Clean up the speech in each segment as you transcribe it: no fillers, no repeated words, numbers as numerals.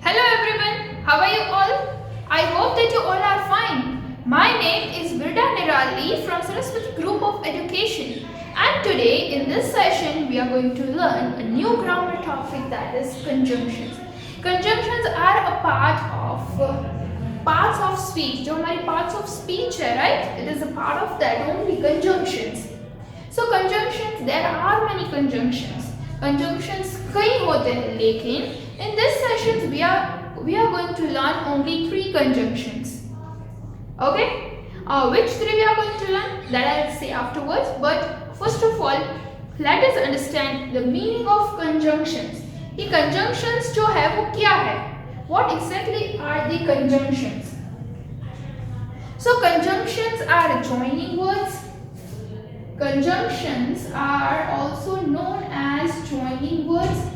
Hello everyone, how are you all? I hope that you all are fine. My name is Virda Nirali from Saraswati Group of Education, and today in this session we are going to learn a new grammar topic, that is conjunctions. Conjunctions are a parts of speech. जो हमारी parts of speech है, right? It is a part of that only conjunctions. So conjunctions, there are many conjunctions. Conjunctions कई होते हैं, लेकिन in this session we are going to learn only 3 conjunctions. Okay? Which 3 we are going to learn? That I'll say afterwards. But first of all, let us understand the meaning of conjunctions. ये conjunctions जो है वो क्या है? What exactly are the conjunctions? So conjunctions are joining words. Conjunctions are also known as joining words.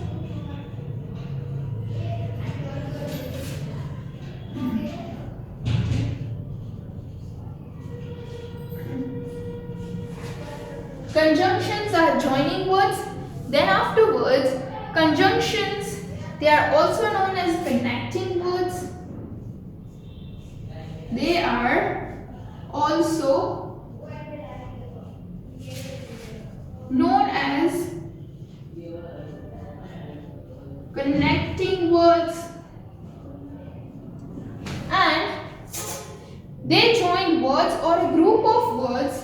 Conjunctions are joining words. Then afterwards, conjunctions, they are also known as connecting words. They are also known as connecting words, and they join words or a group of words.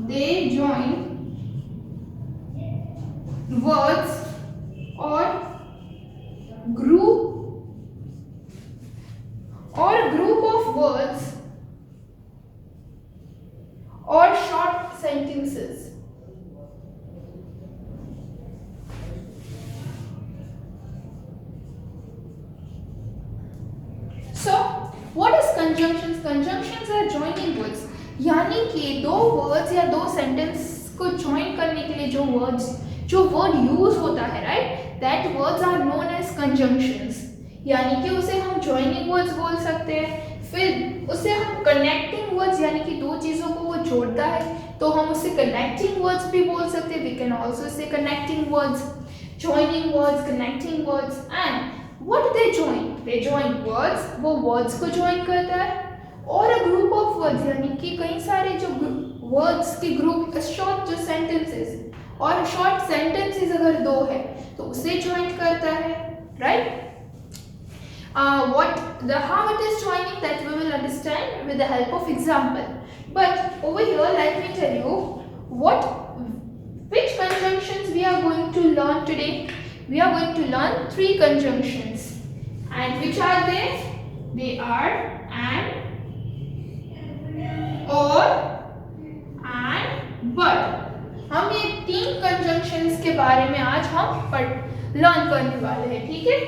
They join words or group of words or short sentences. So, what is conjunctions? Conjunctions are joining words. यानी कि दो words या दो sentence को join करने के लिए जो वर्ड यूज होता है, right, that words are known as conjunctions. यानी कि उसे हम ज्वाइनिंग वर्ड्स बोल सकते हैं, फिर उसे हम कनेक्टिंग वर्ड्स, यानी कि दो चीज़ों को वो जोड़ता है तो हम उसे कनेक्टिंग वर्ड्स भी बोल सकते हैं. We can also say connecting words, joining words, connecting words. And what they join words, वो वर्ड्स को ज्वाइन करता है, और अ ग्रुप ऑफ वर्ड्स, यानी कि कई सारे जो वर्ड्स के ग्रुप, शॉर्ट जो सेंटेंसेस, और शॉर्ट सेंटेंसेस अगर दो है तो उसे ज्वाइन करता है, right. How it is joining, that we will understand with the help of example. But over here, let me tell you which conjunctions we are going to learn today. We are going to learn 3 conjunctions, and which are they? They are and, or, and, but. हम ये 3 conjunctions के बारे में आज हम learn करने वाले हैं, ठीक है,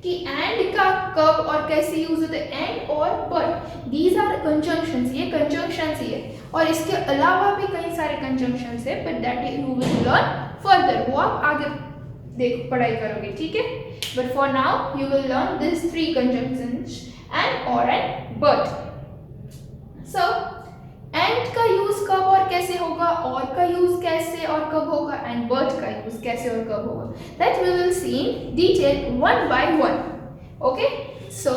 कि एंड का कब और कैसे यूज होता है, एंड और बट. दीज आर कंजंक्शंस, ये कंजंक्शंस ही है, और इसके अलावा भी कई सारे कंजंक्शंस है, but that you will learn further. वो आप आगे पढ़ाई करोगे, ठीक है. But for now you will learn this 3 conjunctions, and, और, एंड, बट. सो एंड का यूज कब और कैसे होगा, और का यूज कैसे और कब होगा, एंड बट का यूज कैसे और कब होगा, that we will see in detail one by one. Okay, so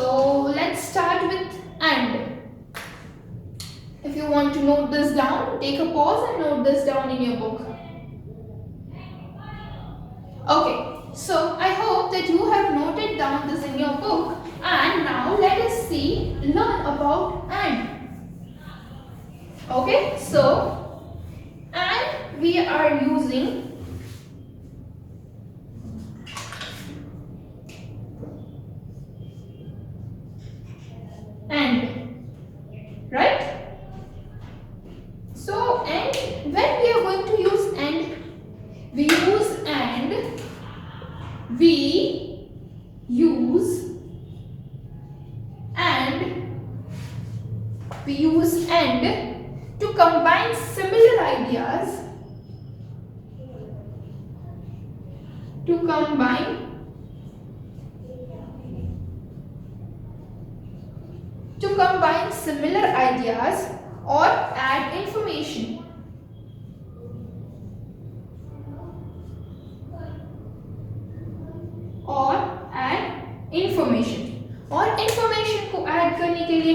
let's start with and. If you want to note this down, take a pause and note this down in your book. Okay, so I hope that you have noted down this in your book, and now let us learn about and. Okay, so and we are using and, right? So and, when we are going to use and, we use and to combine similar ideas, or add information. Information. और information को add करने के लिए,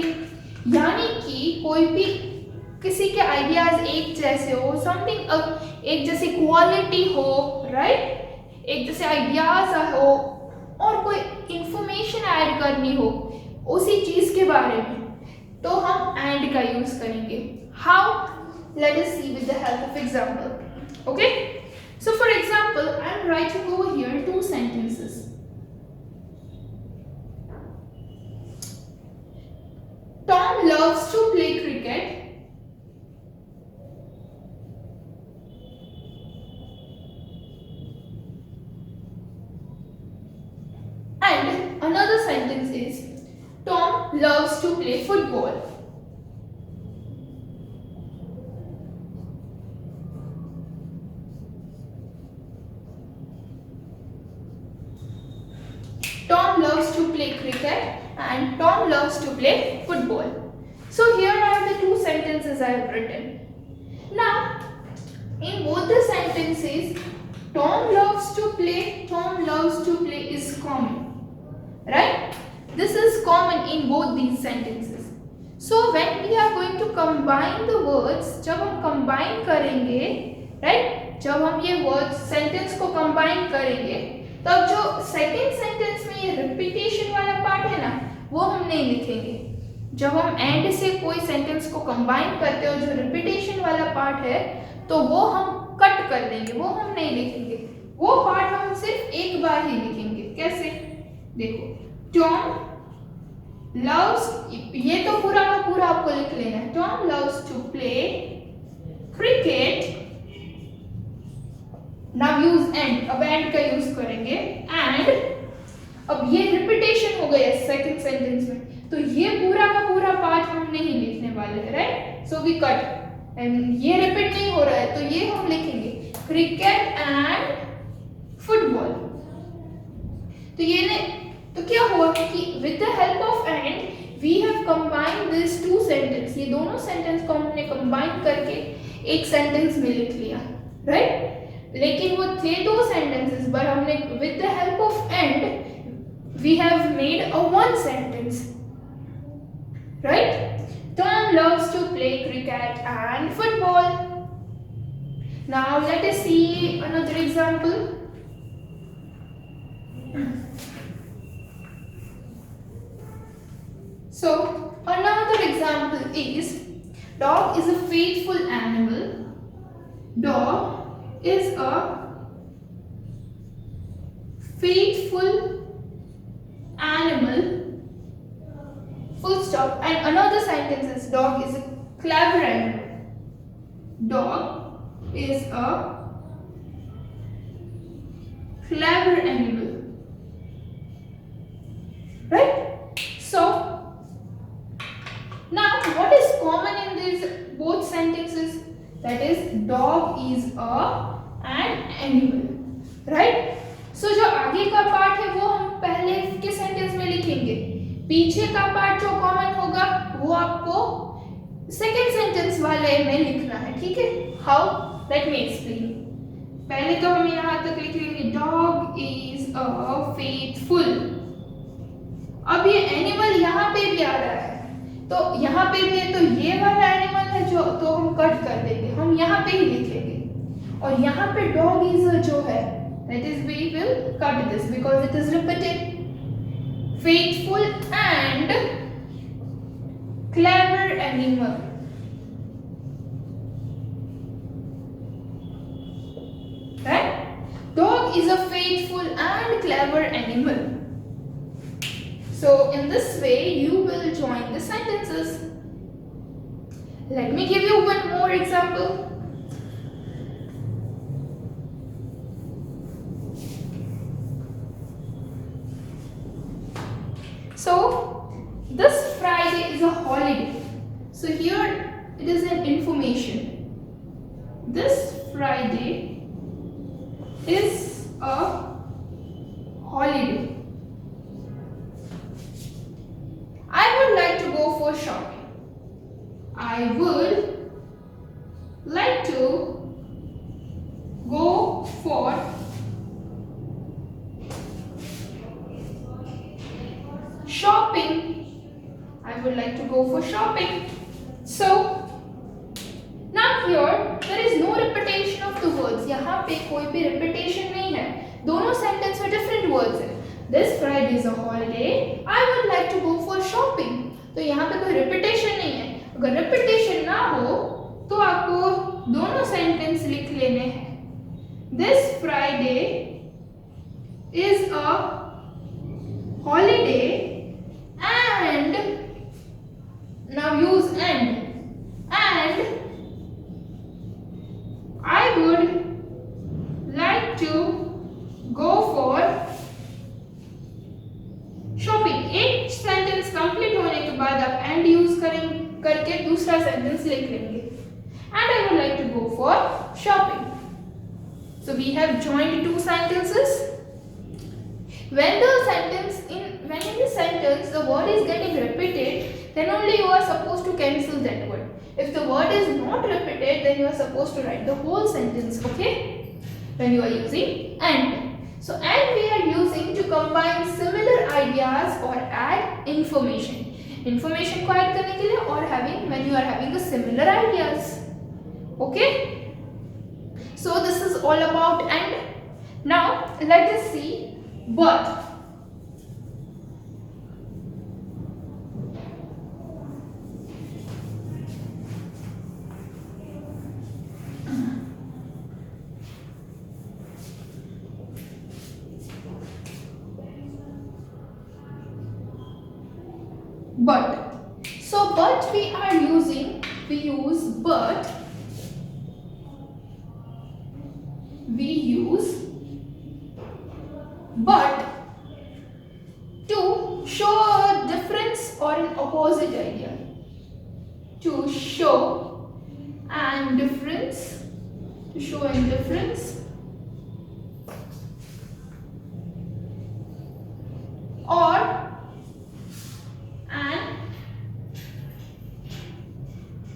यानी कि कोई भी किसी के आइडियाज एक जैसे हो, समथिंग एक जैसी क्वालिटी हो, राइट, एक जैसे आइडियाज हो और कोई इंफॉर्मेशन ऐड करनी हो उसी चीज के बारे में, तो हम एंड का यूज करेंगे। How? Let us see with the help of example. Okay, so for example I am writing over here two sentences. Tom loves to play cricket. And another sentence is Tom loves to play football. Tom loves to play cricket and Tom loves to play football. So here are the two sentences I have written. Now, in both the sentences, Tom loves to play is common, right? This is common in both these sentences. So when we are going to combine the words, जब हम combine करेंगे, right? जब हम ये words sentence को combine करेंगे, तब जो second sentence में ये repetition वाला part है ना, वो हम नहीं लिखेंगे। जब हम end से कोई sentence को combine करते हो, जो repetition वाला part है, तो वो हम कट कर देंगे, वो हम नहीं लिखेंगे। वो पार्ट हम सिर्फ एक बार ही लिखेंगे। कैसे? देखो, Tom loves, ये तो पूरा का पूरा आपको लिख लेना है। Tom loves to play cricket. Now use and, अब and का यूज करेंगे। And अब ये रिपीटेशन हो गया सेकंड सेंटेंस में, तो ये पूरा का पूरा पार्ट हम नहीं लिखने वाले हैं, right? So we cut, and ये रिपीट नहीं हो रहा है, तो ये हम लिखेंगे क्रिकेट एंड फुटबॉल। तो ये ने, तो क्या हुआ कि with the help of and we have combined this two sentence, ये दोनों सेंटेंस को हमने कंबाइन करके एक सेंटेंस में लिख लिया, राइट? लेकिन वो थे दो सेंटेंसेस, पर हमने with the help of and we have made a one sentence, right? Tom loves to play cricket and football. Now let us see another example. So another example is dog is a faithful animal. Dog is a faithful animal. Full stop. And another sentence is dog is a clever animal. Dog is a clever animal. Right? So now what is common in these both sentences? That is dog is an animal. Right? So जो आगे का part है वो हम पहले के sentence में लिखेंगे, पीछे का पार्ट जो कॉमन होगा वो आपको सेकेंड सेंटेंस वाले में लिखना है, ठीक है? हाउ? Let me explain. पहले तो हम यहाँ तक लिख लेंगे डॉग इज अ फेथफुल। अब ये एनिमल यहाँ पे भी आ रहा है, तो यहाँ पे भी है, तो ये वाला एनिमल है जो, तो हम कट कर देंगे, हम यहाँ पे ही लिखेंगे। और यहाँ पे डॉग इज जो है, that is we will cut this because it is repeated. Faithful and clever animal. Right? Dog is a faithful and clever animal. So in this way you will join the sentences. Let me give you one more example. So this Friday is a holiday. So here it is an information. This Friday is a holiday. I would like to go for shopping. I would like to go for shopping. I would like to go for shopping. So now here there is no repetition of the words. यहाँ पे कोई भी repetition नहीं है, दोनों sentence में different words है. This Friday is a holiday. I would like to go for shopping. तो यहाँ पे कोई repetition नहीं है. अगर repetition ना हो तो आपको दोनों sentence लिख लेने हैं. This Friday is a holiday and now use and I would like to go for shopping. एक सेंटेंस कंप्लीट होने के बाद आप and यूज करके दूसरा सेंटेंस लिख लेंगे. And I would like to go for shopping. So we have joined two sentences. When in the sentence the word is getting repeated, then only you are supposed to cancel that word. If the word is not repeated, then you are supposed to write the whole sentence, okay? When you are using and. So and we are using to combine similar ideas or add information. Information को add करने के लिए और when you are having the similar ideas, okay? So this is all about and. Now let us see but. But. So but we use but. We use but to show a difference or an opposite idea. To show an difference. To show a difference. Or an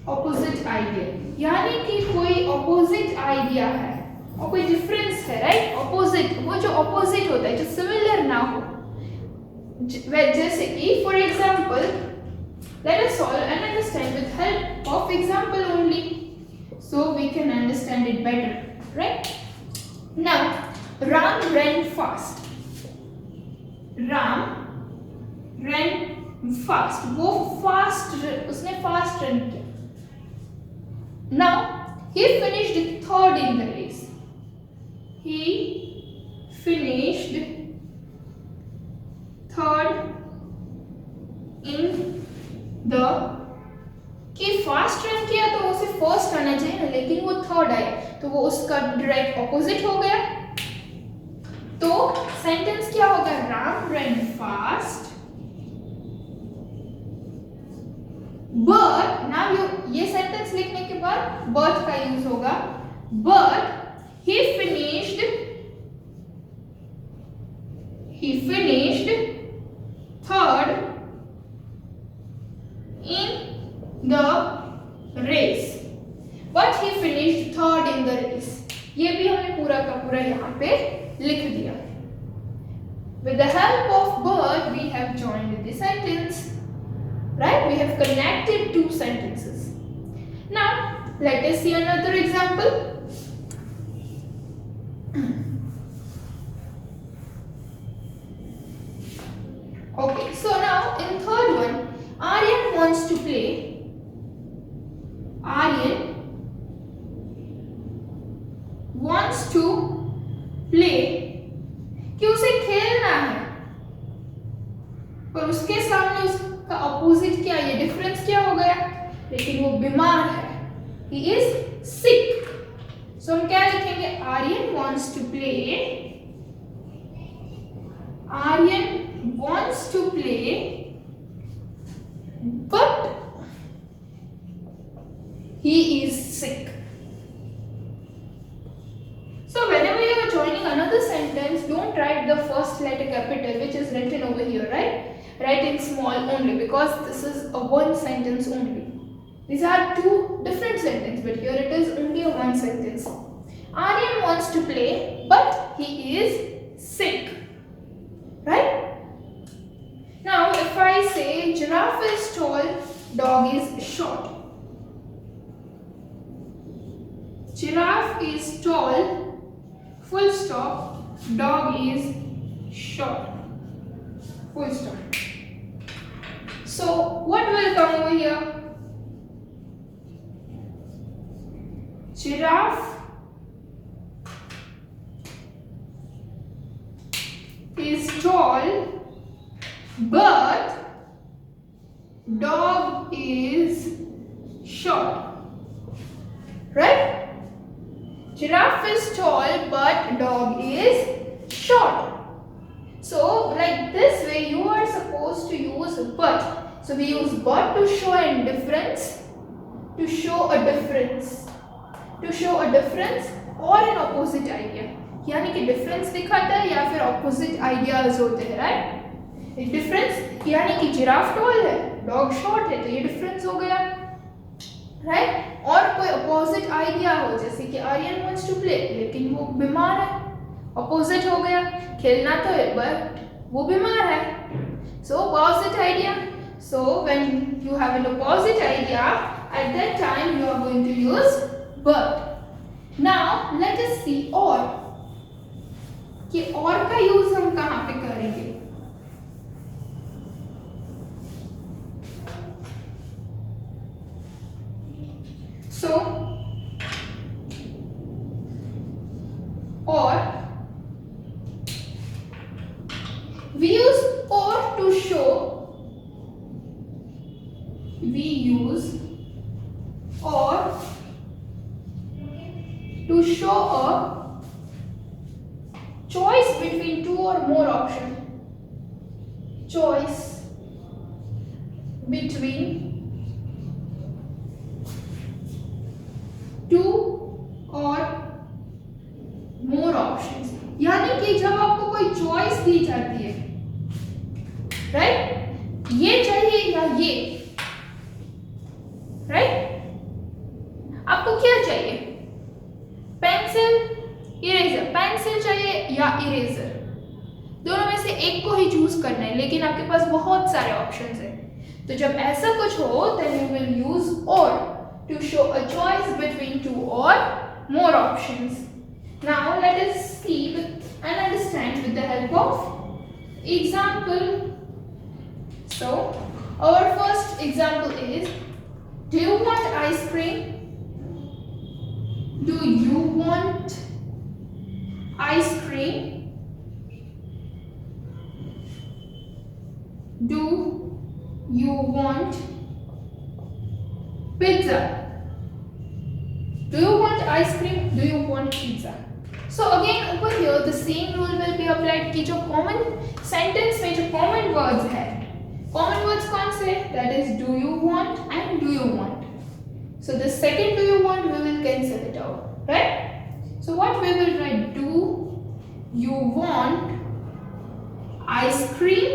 opposite idea. यानी कि कोई opposite idea है और कोई difference है, right? Opposite, वो जो opposite होता है, जो similar ना हो. जैसे कि for example, let us solve and understand with help of example only, so we can understand it better, right? Now, Ram ran fast. Ram ran fast. वो fast, उसने fast run किया. Now, he finished third in the race. He finished third in the. कि fast run किया तो उसे first आना चाहिए ना, लेकिन वो थर्ड आया तो वो उसका डायरेक्ट ऑपोजिट हो गया. तो सेंटेंस क्या होगा? Ram run fast but. Now ये सेंटेंस लिखने के बाद बट का यूज होगा. But he finished third in the race. But he finished third in the race. ये भी हमने पूरा का पूरा यहाँ पे लिख दिया. With the help of but we have joined the sentence. Right? We have connected two sentences. Now let us see another example. Okay, so now in third one, Aryan wants to play. Aryan wants to play कि उसे खेलना है, पर उसके सामने उसका opposite क्या, ये डिफरेंस क्या हो गया? लेकिन वो बीमार है. He is sick. So हम क्या लिखेंगे? Aryan wants to play. Aryan wants to play, but he is sick. So whenever you are joining another sentence, don't write the first letter capital which is written over here, right? Write in small only, because this is a one sentence only. These are two different sentences, but here it is only a one sentence. Aryan wants to play, but he is sick. Right? Now, if say giraffe is tall, dog is short. Giraffe is tall, full stop, dog is short, full stop. So what will come over here? Giraffe is tall, but dog is short. Right? Giraffe is tall, but dog is short. So, like this way, you are supposed to use but. So, we use but to show a difference, to show a difference, to show a difference or an opposite idea. यानी कि difference दिखाता है या फिर opposite ideas होते हैं, right? एक difference यानी कि जिराफ टॉल है, डॉग शॉर्ट है, तो ये डिफरेंस हो गया, राइट? और कोई ऑपोजिट आइडिया हो, जैसे कि आर्यन वांट्स टू प्ले लेकिन वो बीमार है, ऑपोजिट हो गया, खेलना तो है बट वो बीमार है, so opposite idea. So when you have an opposite idea, at that time you are going to use but. Now let us see or. कि और का यूज हम कहां पे करेंगे? So or we use or to show, we use or to show a choice between two or more options. Choice between two or more options. यानी कि जब आपको कोई चॉइस दी जाती है, राइट? ये चाहिए या ये, राइट? आपको क्या चाहिए? Pencil, eraser. पेंसिल चाहिए या इरेजर, दोनों में से एक को ही चूज करना है, लेकिन आपके पास बहुत सारे ऑप्शंस हैं. तो जब ऐसा कुछ हो, then you will use or to show a choice between two or more options. Now let us see and understand with the help of example. So our first example is, do you want ice cream? Do you want ice cream? Do you want pizza? Do you want ice cream? Do you want pizza? So again over here the same rule will be applied कि जो common sentence में जो common words है, common words कौन से? That is do you want and do you want. So the second do you want we will cancel it out, right? So what we will write? Do you want ice cream?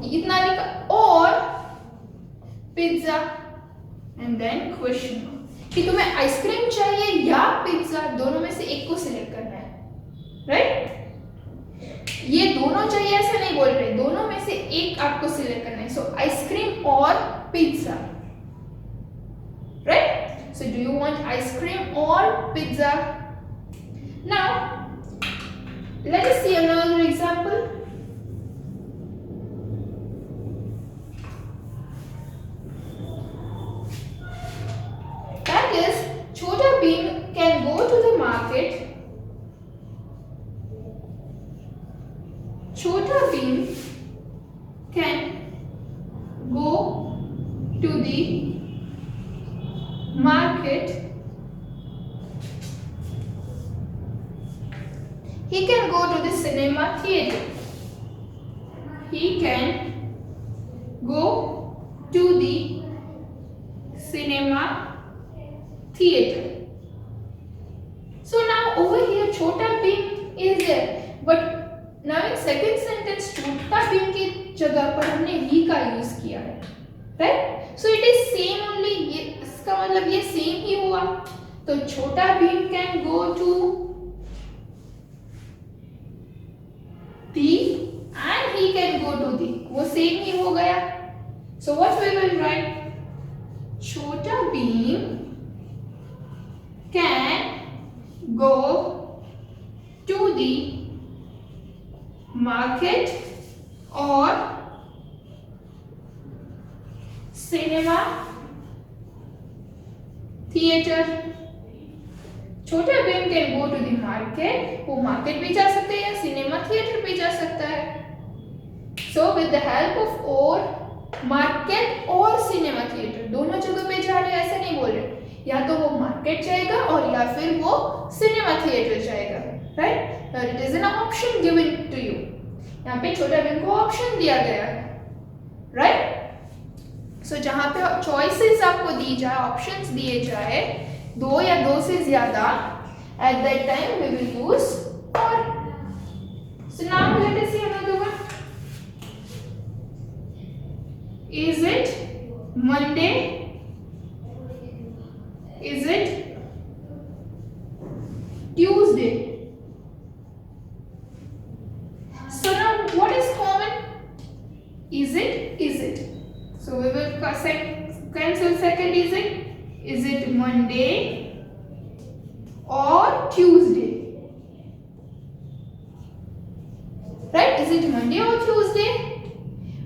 इतना लिखा, और pizza and then question कि तुम्हें ice cream चाहिए या pizza, दोनों में से एक को सिलेक्ट करना है, राइट? ये दोनों चाहिए ऐसे नहीं बोल रहे, दोनों में से एक आपको सिलेक्ट करना है. So ice cream or pizza, right? So do you want ice cream or pizza? Now let us see another example. Chota Bheem can go to the market. Chota Bheem can go to the market. He can go to the cinema theater. He can go to the cinema theater. So now over here Chota Bheem is there, but now in second sentence Chota Bheem की जगह पर हमने he का use किया है, right? So it is same only, ये इसका मतलब ये same ही हुआ. तो Chota Bheem can go to the and he he can go to the, वो सेम ही हो गया. So what we will write? छोटा Bhim can go to the market or cinema theater. Chhota Bheem can go to the market, वो market भी जा सकते हैं या सिनेमा थिएटर भी जा सकता है. So with the help of और मार्केट और सिनेमा थिएटर, दोनों जगह पे जा रहे हैं ऐसा नहीं बोल रहे, या तो वो मार्केट जाएगा और या फिर वो सिनेमा थिएटर जाएगा. Right, it is an option given to you. यहाँ पे छोटा भीम को ऑप्शन दिया गया है. राइट, सो जहाँ पे चॉइसेस आपको दी जाए, ऑप्शंस दिए जाए, दो या दो से ज्यादा, at that time we will use or. So now let us see another one. Is it Monday? Is it Tuesday? So now what is common? Is it? Is it? So we will cancel second is it. Is it Monday or Tuesday? Right? Is it Monday or Tuesday?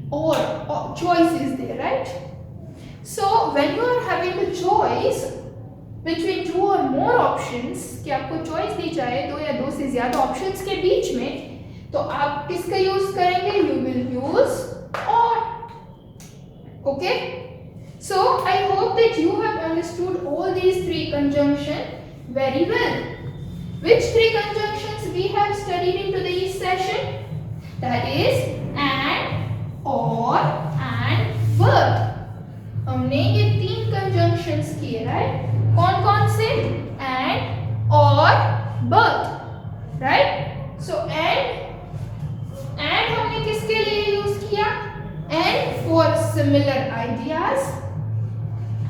Or choice is there, right? So when you are having a choice between two or more options, कि आपको choice दी जाए दो या दो से ज्यादा options के बीच में, तो आप किसका use करेंगे? You will use or. Okay? So I hope that you have understood all these three conjunctions very well. Which three conjunctions we have studied in today's session? That is and, or and, but. हमने ये तीन conjunctions किए, right? कौन कौन से? And, or, but. Right? So and हमने किसके लिए use किया? And for similar ideas.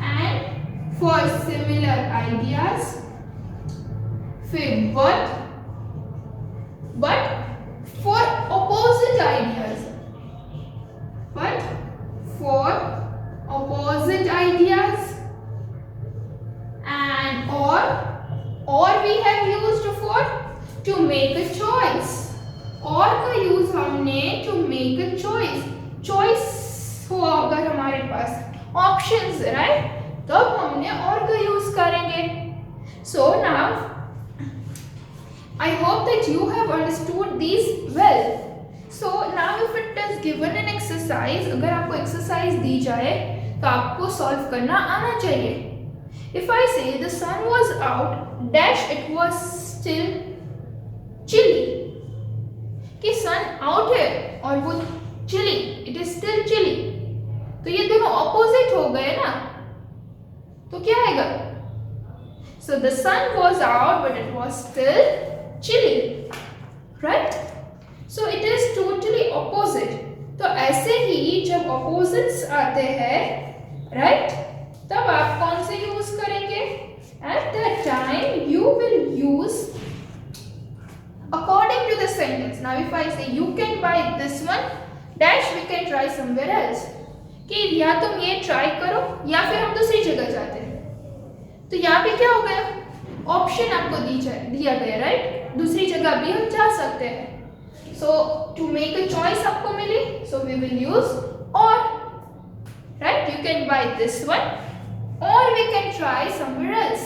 And for similar ideas. फिर but for opposite ideas. But for opposite ideas. And or we have used for to make a choice. और का use हमने to make a choice. choice हो अगर हमारे पास options, right? तब हमने और का यूज करेंगे. So now I hope that you have understood these well. So now if it is given an exercise, अगर आपको exercise दी जाए तो आपको solve करना आना चाहिए. If I say the sun was out dash it was still chilly, कि sun out है और वो chilly, it is still chilly, तो ये दोनों opposite हो गए ना, तो क्या आएगा? So the sun was out but it was still chilly, right? So it is totally opposite. तो ऐसे ही जब opposites आते हैं, right? तब आप कौन से use करेंगे? At that time you will use according to the sentence. Now if I say you can buy this one dash we can try somewhere else, कि या तुम ये try करो या फिर हम दूसरी जगह जाते हैं. तो यहाँ पे क्या हो गया? ऑप्शन आपको दिया गया, राइट? दूसरी जगह भी हम जा सकते हैं. So to make a choice आपको मिली, so we will use or, right? You can buy this one or we can try somewhere else.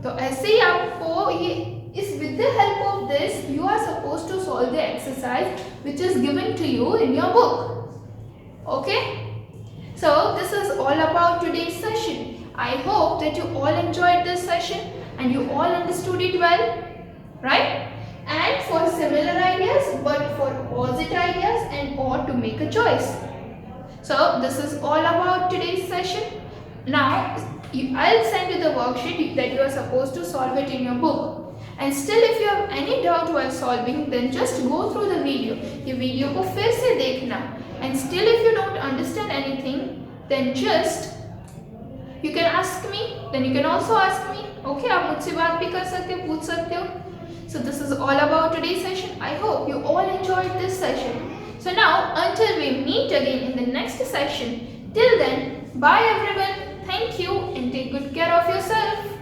तो ऐसे ही आपको ये is with the help of this you are supposed to solve the exercise which is given to you in your book. Okay, so this is all about today's session. I hope that you all enjoyed this session and you all understood it well, right? And for similar ideas but for opposite ideas and or to make a choice. So this is all about today's session. Now I'll send you the worksheet that you are supposed to solve it in your book. And still if you have any doubt while solving then just go through the video. ये video को फिर से देखना. And still if you don't understand anything then just you can ask me. Then you can also ask me. Okay, आप मुझसे बात भी कर सकते हो, पूछ सकते हो. So this is all about today's session. I hope you all enjoyed this session. So now, until we meet again in the next session, till then, bye everyone. Thank you and take good care of yourself.